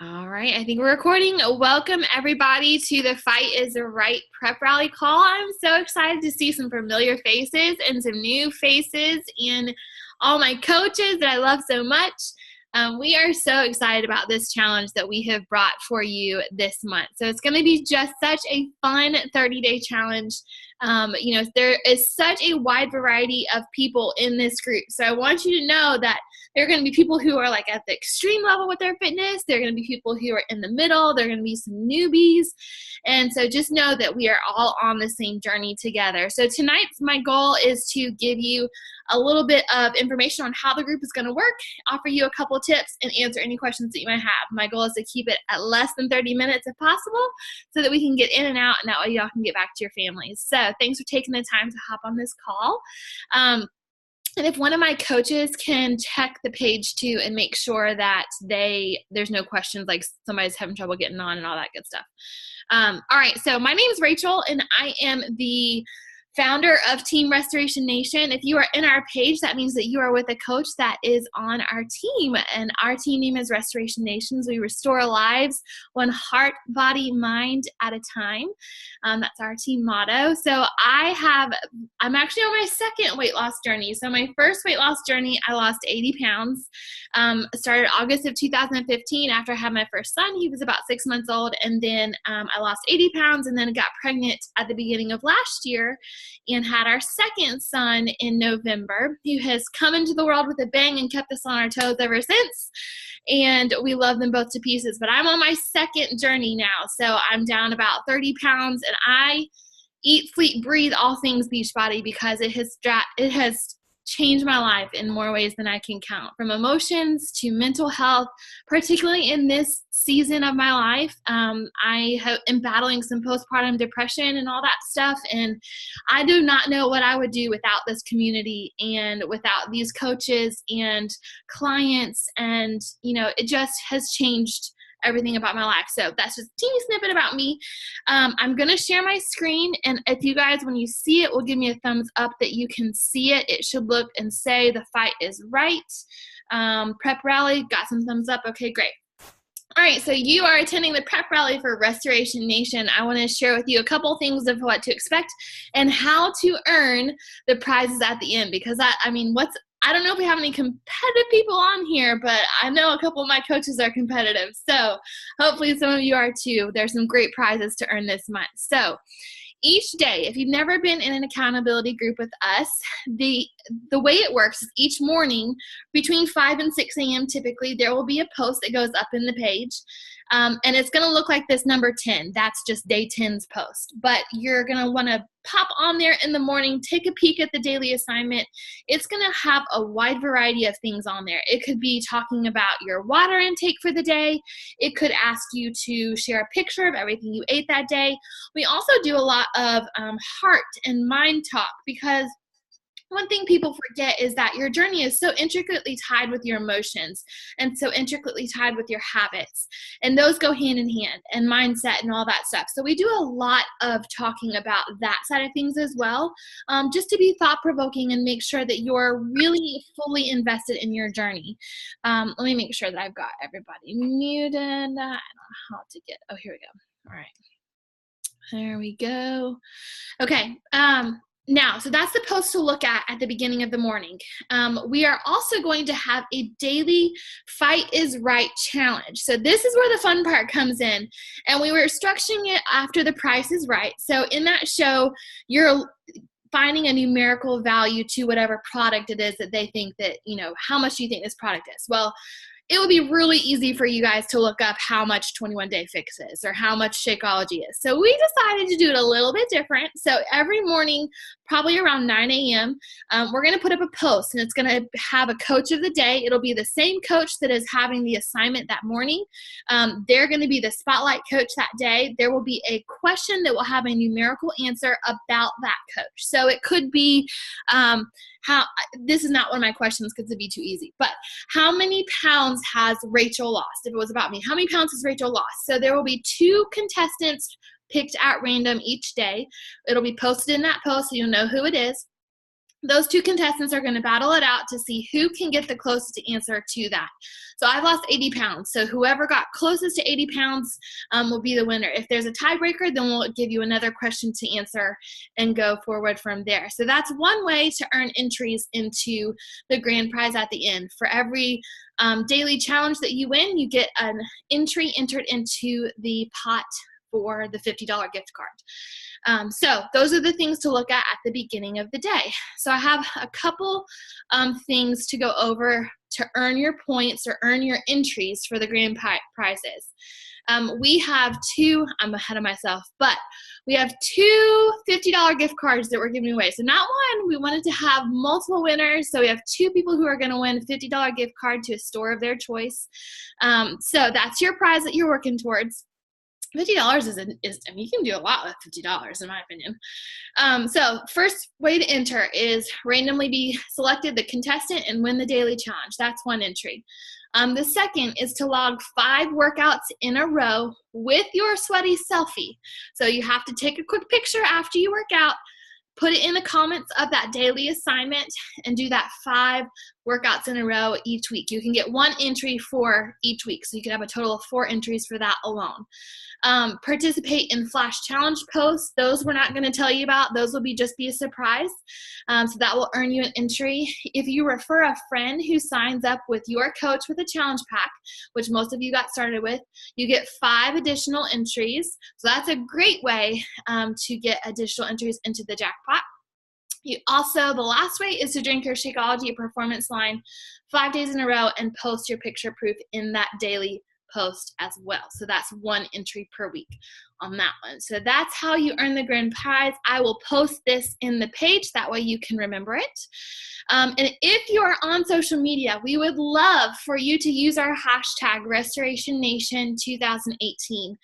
All right, I think we're recording. Welcome everybody to the Fight is Right prep rally call. I'm so excited to see some familiar faces and some new faces and all my coaches that I love so much. We are so excited about this challenge that we have brought for you this month. So it's going to be just such a fun 30-day challenge. There is such a wide variety of people in this group. So I want you to know that there are going to be people who are like at the extreme level with their fitness. There are going to be people who are in the middle. There are going to be some newbies. And so just know that we are all on the same journey together. So tonight's my goal is to give you a little bit of information on how the group is going to work, offer you a couple tips, and answer any questions that you might have. My goal is to keep it at less than 30 minutes if possible so that we can get in and out, and that way y'all can get back to your families. So thanks for taking the time to hop on this call. And if one of my coaches can check the page too and make sure that there's no questions like somebody's having trouble getting on and all that good stuff. All right, so my name is Rachel, and I am the founder of Team Restoration Nation. If you are in our page, that means that you are with a coach that is on our team, and our team name is Restoration Nations. We restore lives one heart, body, mind at a time. That's our team motto. So I'm actually on my second weight loss journey. So my first weight loss journey, I lost 80 pounds. Started August of 2015 after I had my first son. He was about 6 months old, and then I lost 80 pounds and then got pregnant at the beginning of last year and had our second son in November, who has come into the world with a bang and kept us on our toes ever since. And we love them both to pieces. But I'm on my second journey now. So I'm down about 30 pounds, and I eat, sleep, breathe all things Beachbody because it has changed my life in more ways than I can count, from emotions to mental health, particularly in this season of my life. I am battling some postpartum depression and all that stuff, and I do not know what I would do without this community and without these coaches and clients, and it just has changed everything about my life. So that's just a teeny snippet about me. I'm going to share my screen, and if you guys, when you see it, will give me a thumbs up that you can see it. It should look and say the fight is right. Prep rally, got some thumbs up. Okay, great. All right, so you are attending the prep rally for Restoration Nation. I want to share with you a couple things of what to expect and how to earn the prizes at the end, because I don't know if we have any competitive people on here, but I know a couple of my coaches are competitive. So hopefully some of you are too. There's some great prizes to earn this month. So each day, if you've never been in an accountability group with us, the way it works is each morning between 5 and 6 a.m. typically, there will be a post that goes up in the page. And it's going to look like this number 10. That's just day 10's post. But you're going to want to pop on there in the morning, take a peek at the daily assignment. It's going to have a wide variety of things on there. It could be talking about your water intake for the day. It could ask you to share a picture of everything you ate that day. We also do a lot of heart and mind talk, because one thing people forget is that your journey is so intricately tied with your emotions and so intricately tied with your habits. And those go hand in hand, and mindset and all that stuff. So we do a lot of talking about that side of things as well, just to be thought-provoking and make sure that you're really fully invested in your journey. Let me make sure that I've got everybody muted. I don't know how to get, oh, here we go. All right. There we go. Okay. Now, so that's the post to look at the beginning of the morning. We are also going to have a daily Fight is Right challenge. So this is where the fun part comes in. And we were structuring it after the Price is Right. So in that show, you're finding a numerical value to whatever product it is that they think that, how much do you think this product is? Well, it would be really easy for you guys to look up how much 21 Day Fix is or how much Shakeology is. So we decided to do it a little bit different. So every morning, probably around 9 a.m., we're going to put up a post, and it's going to have a coach of the day. It'll be the same coach that is having the assignment that morning. They're going to be the spotlight coach that day. There will be a question that will have a numerical answer about that coach. So it could be this is not one of my questions because it'd be too easy, but how many pounds has Rachel lost? If it was about me, how many pounds has Rachel lost? So there will be 2 contestants picked at random each day. It'll be posted in that post so you'll know who it is. those two contestants are going to battle it out to see who can get the closest answer to that. So I've lost 80 pounds. So whoever got closest to 80 pounds will be the winner. If there's a tiebreaker, then we'll give you another question to answer and go forward from there. So that's one way to earn entries into the grand prize at the end. For every daily challenge that you win, you get an entry entered into the pot for the $50 gift card. So those are the things to look at the beginning of the day. So I have a couple things to go over to earn your points or earn your entries for the grand prizes. We have two, I'm ahead of myself, but we have two $50 gift cards that we're giving away. So not one, we wanted to have multiple winners. So we have two people who are going to win a $50 gift card to a store of their choice. So that's your prize that you're working towards. $50 is I mean, you can do a lot with $50 in my opinion. So first way to enter is randomly be selected the contestant and win the daily challenge. That's one entry. The second is to log 5 workouts in a row with your sweaty selfie. So you have to take a quick picture after you work out, put it in the comments of that daily assignment, and do that 5 workouts in a row each week. You can get 1 entry for each week, so you can have a total of 4 entries for that alone. Participate in flash challenge posts. Those we're not going to tell you about. Those will just be a surprise. So that will earn you an entry. If you refer a friend who signs up with your coach with a challenge pack, which most of you got started with, you get 5 additional entries. So that's a great way to get additional entries into the jackpot. You also, the last way is to drink your Shakeology Performance line 5 days in a row and post your picture proof in that daily post as well. So that's 1 entry per week on that one. So that's how you earn the grand prize. I will post this in the page. That way you can remember it. And if you are on social media, we would love for you to use our hashtag RestorationNation2018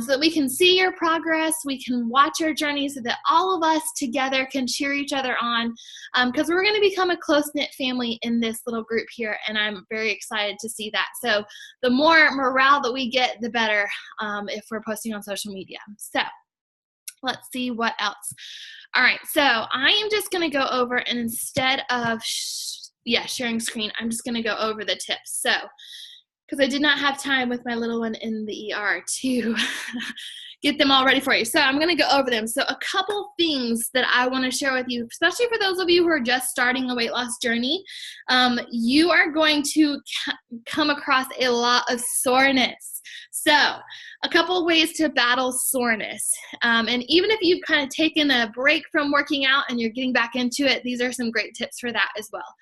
so that we can see your progress, we can watch your journey so that all of us together can cheer each other on because we're going to become a close-knit family in this little group here, and I'm very excited to see that. So the more morale that we get, the better if we're posting on social media. So let's see what else. All right, so I am just going to go over, and instead of sharing screen, I'm just going to go over the tips. So, because I did not have time with my little one in the ER to get them all ready for you. So I'm going to go over them. So a couple things that I want to share with you, especially for those of you who are just starting a weight loss journey, you are going to come across a lot of soreness. So a couple of ways to battle soreness. And even if you've kind of taken a break from working out and you're getting back into it, these are some great tips for that as well.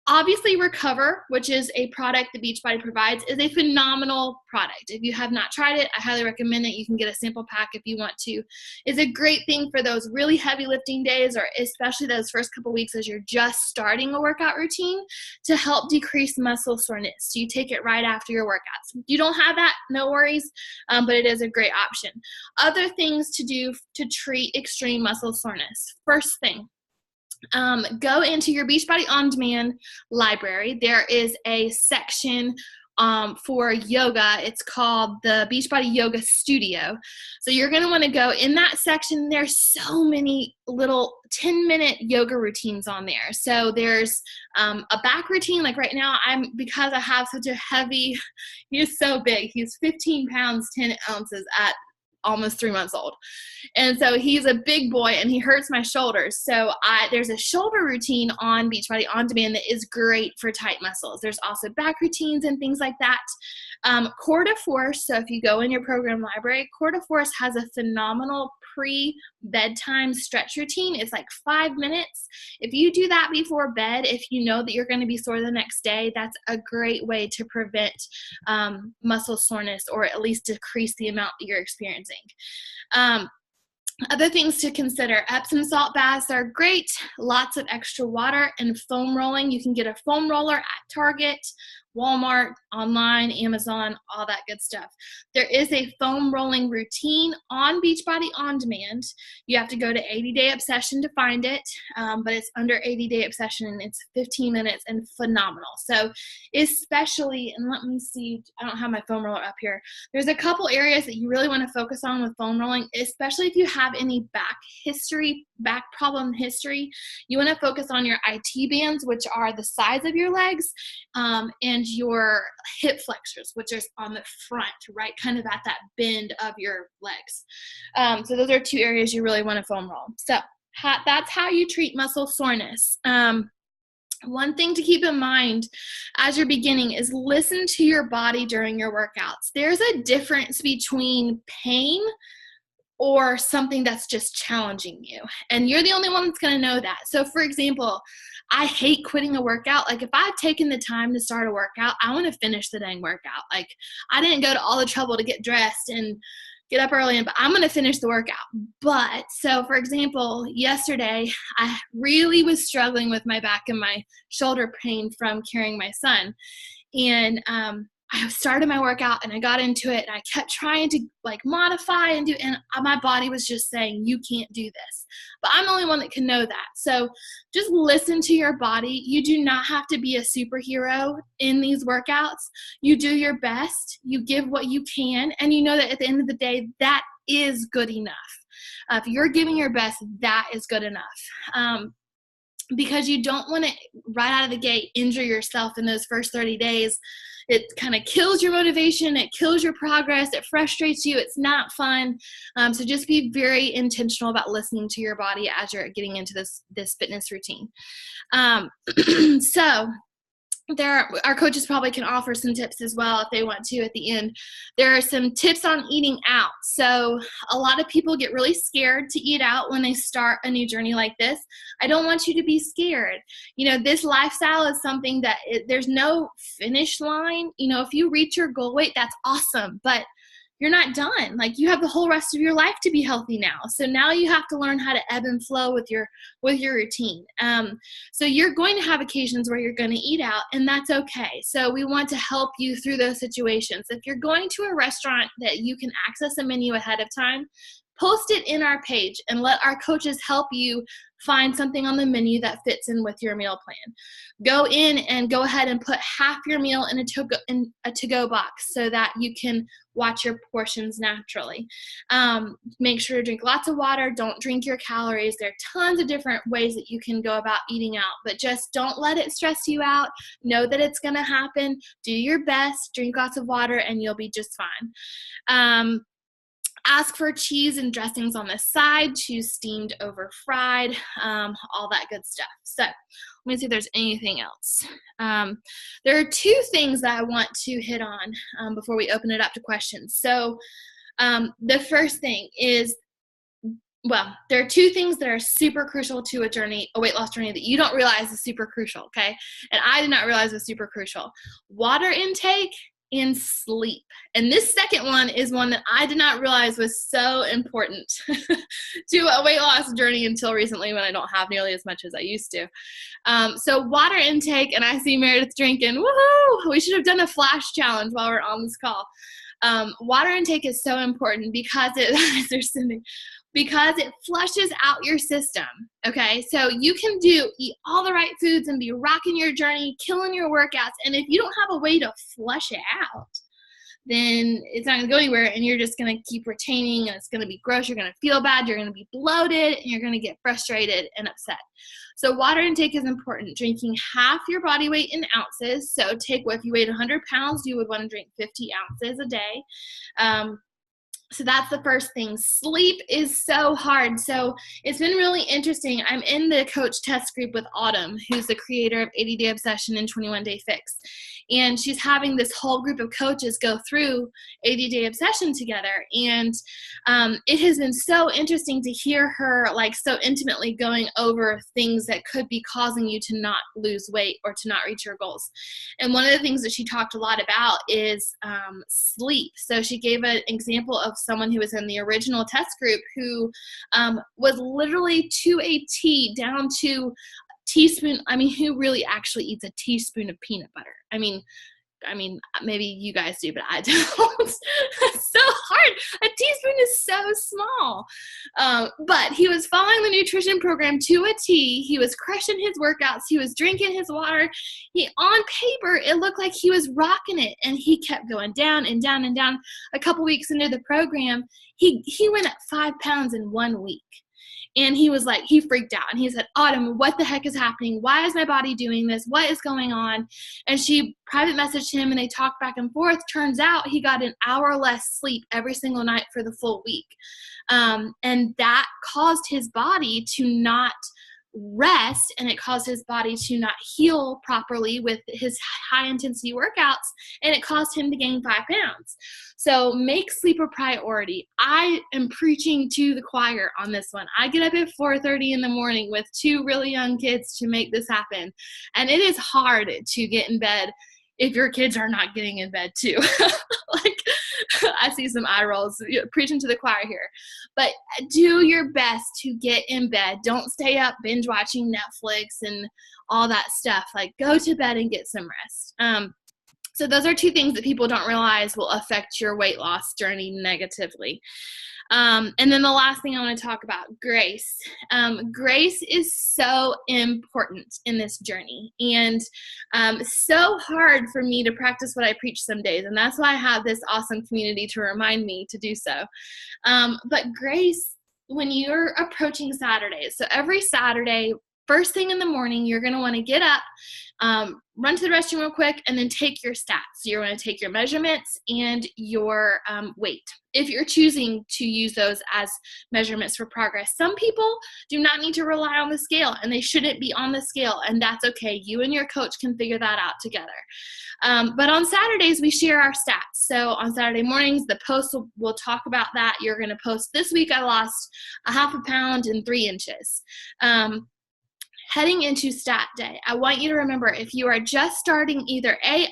Obviously, Recover, which is a product that Beachbody provides, is a phenomenal product. If you have not tried it, I highly recommend it. You can get a sample pack if you want to. It's a great thing for those really heavy lifting days, or especially those first couple weeks as you're just starting a workout routine, to help decrease muscle soreness. So you take it right after your workouts. If you don't have that, no worries, but it is a great option. Other things to do to treat extreme muscle soreness. First thing, go into your Beachbody On Demand library. There is a section for yoga. It's called the Beachbody Yoga Studio. So you're going to want to go in that section. There's so many little 10-minute yoga routines on there. So there's a back routine. Like right now, because I have such a heavy, he's so big. He's 15 pounds, 10 ounces at almost 3 months old. And so he's a big boy and he hurts my shoulders. So there's a shoulder routine on Beachbody On Demand that is great for tight muscles. There's also back routines and things like that. Core to Force. So if you go in your program library, Core to Force has a phenomenal pre-bedtime stretch routine. It's like 5 minutes. If you do that before bed, if you know that you're going to be sore the next day, that's a great way to prevent muscle soreness, or at least decrease the amount that you're experiencing. Other things to consider: Epsom salt baths are great. Lots of extra water and foam rolling. You can get a foam roller at Target. Walmart, online, Amazon, all that good stuff. There is a foam rolling routine on Beachbody On Demand. You have to go to 80 Day Obsession to find it, but it's under 80 Day Obsession, and it's 15 minutes and phenomenal. So especially, and let me see, I don't have my foam roller up here. There's a couple areas that you really want to focus on with foam rolling, especially if you have any back problem history. You want to focus on your IT bands, which are the sides of your legs, and your hip flexors, which is on the front, right, kind of at that bend of your legs. So those are two areas you really want to foam roll. So that's how you treat muscle soreness. One thing to keep in mind as you're beginning is listen to your body during your workouts. There's a difference between pain or something that's just challenging you, and you're the only one that's going to know that. So for example, I hate quitting a workout. Like if I've taken the time to start a workout, I want to finish the dang workout. Like I didn't go to all the trouble to get dressed and get up early, but I'm going to finish the workout. But so for example, yesterday I really was struggling with my back and my shoulder pain from carrying my son. And I started my workout and I got into it, and I kept trying to like modify and my body was just saying, you can't do this. But I'm the only one that can know that. So just listen to your body. You do not have to be a superhero in these workouts. You do your best, you give what you can, and you know that at the end of the day, that is good enough. If you're giving your best, that is good enough. Because you don't want to, right out of the gate, injure yourself in those first 30 days. It kind of kills your motivation. It kills your progress. It frustrates you. It's not fun. So just be very intentional about listening to your body as you're getting into this fitness routine. So our coaches probably can offer some tips as well if they want to at the end. There are some tips on eating out. So a lot of people get really scared to eat out when they start a new journey like this. I don't want you to be scared. This lifestyle is something that there's no finish line. If you reach your goal weight, that's awesome, but you're not done. Like you have the whole rest of your life to be healthy now. So now you have to learn how to ebb and flow with your routine. So you're going to have occasions where you're going to eat out, and that's okay. So we want to help you through those situations. If you're going to a restaurant that you can access a menu ahead of time, post it in our page and let our coaches help you find something on the menu that fits in with your meal plan. Go in and go ahead and put half your meal in a to-go box so that you can watch your portions naturally. Make sure to drink lots of water. Don't drink your calories. There are tons of different ways that you can go about eating out, but just don't let it stress you out. Know that it's going to happen. Do your best. Drink lots of water, and you'll be just fine. Ask for cheese and dressings on the side. Choose steamed over fried, all that good stuff. So let me see if there's anything else. There are two things that I want to hit on before we open it up to questions. So the first thing is, there are two things that are super crucial to a weight loss journey that you don't realize is super crucial, okay? And I did not realize was super crucial. Water intake and sleep. And this second one is one that I did not realize was so important to a weight loss journey until recently, when I don't have nearly as much as I used to. So water intake, and I see Meredith drinking. Woohoo! We should have done a flash challenge while we're on this call. Water intake is so important because because it flushes out your system, okay? So you can eat all the right foods and be rocking your journey, killing your workouts, and if you don't have a way to flush it out, then it's not going to go anywhere, and you're just going to keep retaining, and it's going to be gross. You're going to feel bad. You're going to be bloated, and you're going to get frustrated and upset. So water intake is important. Drinking half your body weight in ounces. So if you weighed 100 pounds, you would want to drink 50 ounces a day. So that's the first thing. Sleep is so hard. So it's been really interesting. I'm in the coach test group with Autumn, who's the creator of 80 Day Obsession and 21 Day Fix. And she's having this whole group of coaches go through 80 Day Obsession together. And it has been so interesting to hear her so intimately going over things that could be causing you to not lose weight or to not reach your goals. And one of the things that she talked a lot about is sleep. So she gave an example of someone who was in the original test group who was literally to a T, down to teaspoon. Who really actually eats a teaspoon of peanut butter? I mean, maybe you guys do, but I don't. It's so hard. A teaspoon is so small. But he was following the nutrition program to a T. He was crushing his workouts. He was drinking his water. On paper, it looked like he was rocking it, and he kept going down and down and down. A couple weeks into the program, he went up 5 pounds in 1 week. And he was like, he freaked out. And he said, Autumn, what the heck is happening? Why is my body doing this? What is going on? And she private messaged him, and they talked back and forth. Turns out he got an hour less sleep every single night for the full week. And that caused his body to not rest, and it caused his body to not heal properly with his high intensity workouts, and it caused him to gain 5 pounds. So make sleep a priority. I am preaching to the choir on this one. I get up at 4:30 in the morning with 2 really young kids to make this happen, and it is hard to get in bed if your kids are not getting in bed too. Like, I see some eye rolls, preaching to the choir here. But do your best to get in bed. Don't stay up binge watching Netflix and all that stuff. Like, go to bed and get some rest. So those are 2 things that people don't realize will affect your weight loss journey negatively. And then the last thing I want to talk about, grace. Grace is so important in this journey, and so hard for me to practice what I preach some days. And that's why I have this awesome community to remind me to do so. But grace, when you're approaching Saturdays, so every Saturday, first thing in the morning, you're going to want to get up, run to the restroom real quick, and then take your stats. So you're going to take your measurements and your weight, if you're choosing to use those as measurements for progress. Some people do not need to rely on the scale, and they shouldn't be on the scale, and that's okay. You and your coach can figure that out together. But on Saturdays, we share our stats. So on Saturday mornings, the post will talk about that. You're going to post, this week I lost a 0.5 pound and 3 inches. Heading into stat day, I want you to remember, if you are just starting either a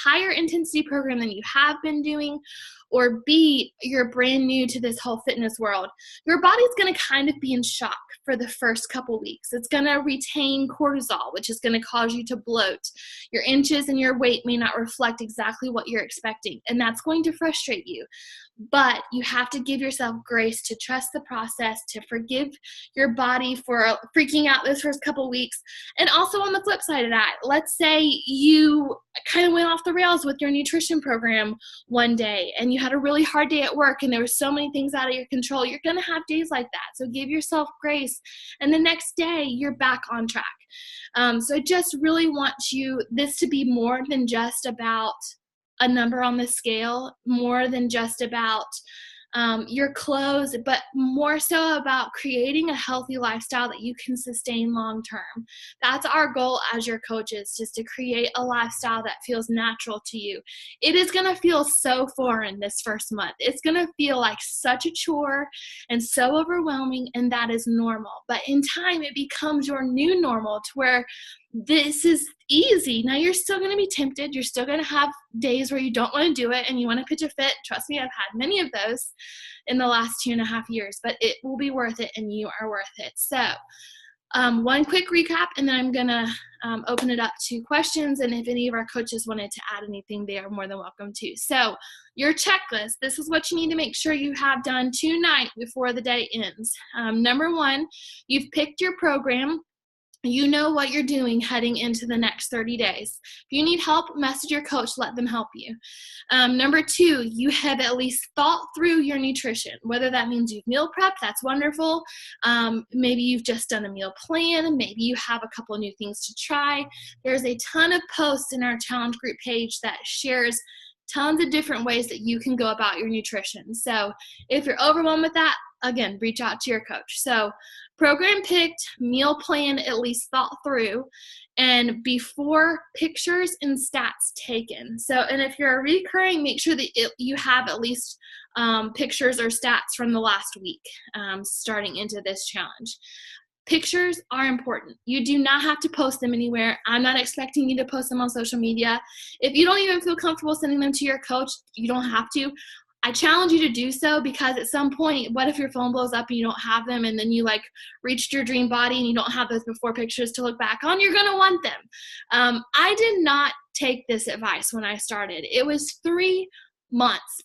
higher intensity program than you have been doing, or B, you're brand new to this whole fitness world, your body's going to kind of be in shock for the first couple weeks. It's going to retain cortisol, which is going to cause you to bloat. Your inches and your weight may not reflect exactly what you're expecting, and that's going to frustrate you. But you have to give yourself grace to trust the process, to forgive your body for freaking out those first couple weeks. And also on the flip side of that, let's say you kind of went off the rails with your nutrition program one day, and you had a really hard day at work, and there were so many things out of your control. You're going to have days like that. So give yourself grace, and the next day you're back on track. So I just really want this to be more than just about a number on the scale, more than just about your clothes, but more so about creating a healthy lifestyle that you can sustain long term. That's our goal as your coaches, just to create a lifestyle that feels natural to you. It is going to feel so foreign this first month. It's going to feel like such a chore and so overwhelming, and that is normal. But in time, it becomes your new normal, to where this is easy. Now, you're still going to be tempted. You're still going to have days where you don't want to do it and you want to pitch a fit. Trust me, I've had many of those in the last 2.5 years, but it will be worth it, and you are worth it. So one quick recap, and then I'm going to open it up to questions. And if any of our coaches wanted to add anything, they are more than welcome to. So your checklist, this is what you need to make sure you have done tonight before the day ends. Number 1, you've picked your program. You know what you're doing heading into the next 30 days. If you need help, message your coach, let them help you. Number 2, you have at least thought through your nutrition, whether that means you've meal prepped, that's wonderful. Maybe you've just done a meal plan. Maybe you have a couple new things to try. There's a ton of posts in our challenge group page that shares tons of different ways that you can go about your nutrition. So if you're overwhelmed with that, again, reach out to your coach. So program picked, meal plan at least thought through, and before pictures and stats taken. So, and if you're recurring, make sure that you have at least pictures or stats from the last week starting into this challenge. Pictures are important. You do not have to post them anywhere. I'm not expecting you to post them on social media. If you don't even feel comfortable sending them to your coach, you don't have to. I challenge you to do so, because at some point, what if your phone blows up and you don't have them, and then you reached your dream body and you don't have those before pictures to look back on? You're going to want them. I did not take this advice when I started. It was 3 months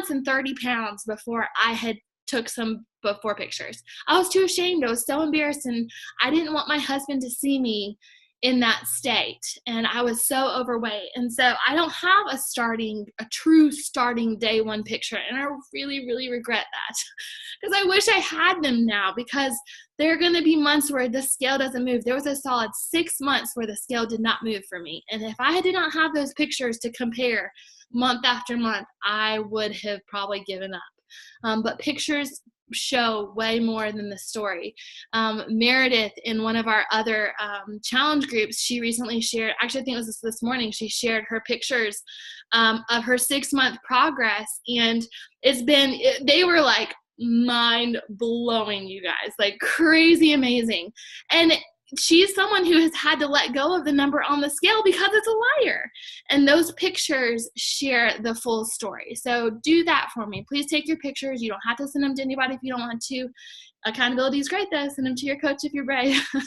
and 30 pounds before I had took some before pictures. I was too ashamed. I was so embarrassed, and I didn't want my husband to see me in that state, and I was so overweight. And so I don't have a true starting day one picture, and I really, really regret that because I wish I had them now, because there are going to be months where the scale doesn't move. There was a solid 6 months where the scale did not move for me, and if I did not have those pictures to compare month after month, I would have probably given up. But pictures show way more than the story. Meredith, in one of our other challenge groups, she recently shared, actually I think it was this morning, she shared her pictures of her 6-month progress, and they were like mind-blowing, you guys, like crazy amazing. And she's someone who has had to let go of the number on the scale because it's a liar. And those pictures share the full story. So do that for me. Please take your pictures. You don't have to send them to anybody if you don't want to. Accountability is great though. Send them to your coach if you're brave. So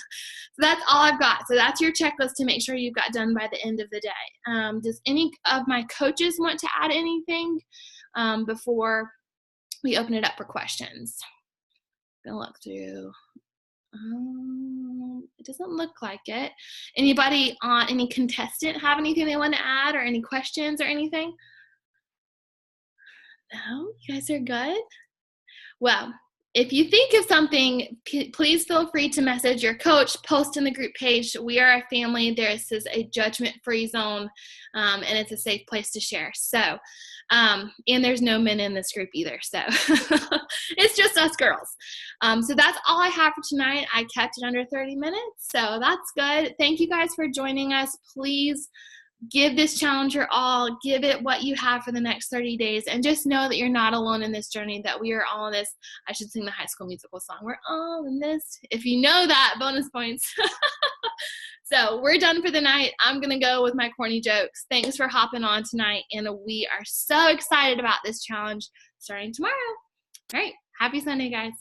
that's all I've got. So that's your checklist to make sure you've got done by the end of the day. Does any of my coaches want to add anything before we open it up for questions? I'm gonna look through. It doesn't look like it. Anybody any contestant have anything they want to add, or any questions or anything? No, you guys are good. Well, if you think of something, please feel free to message your coach, post in the group page. We are a family. This is a judgment-free zone, and it's a safe place to share. So, and there's no men in this group either. So it's just us girls. So that's all I have for tonight. I kept it under 30 minutes. So that's good. Thank you guys for joining us. Please give this challenge your all. Give it what you have for the next 30 days. And just know that you're not alone in this journey, that we are all in this. I should sing the High School Musical song. We're all in this. If you know that, bonus points. So we're done for the night. I'm going to go with my corny jokes. Thanks for hopping on tonight. And we are so excited about this challenge starting tomorrow. All right. Happy Sunday, guys.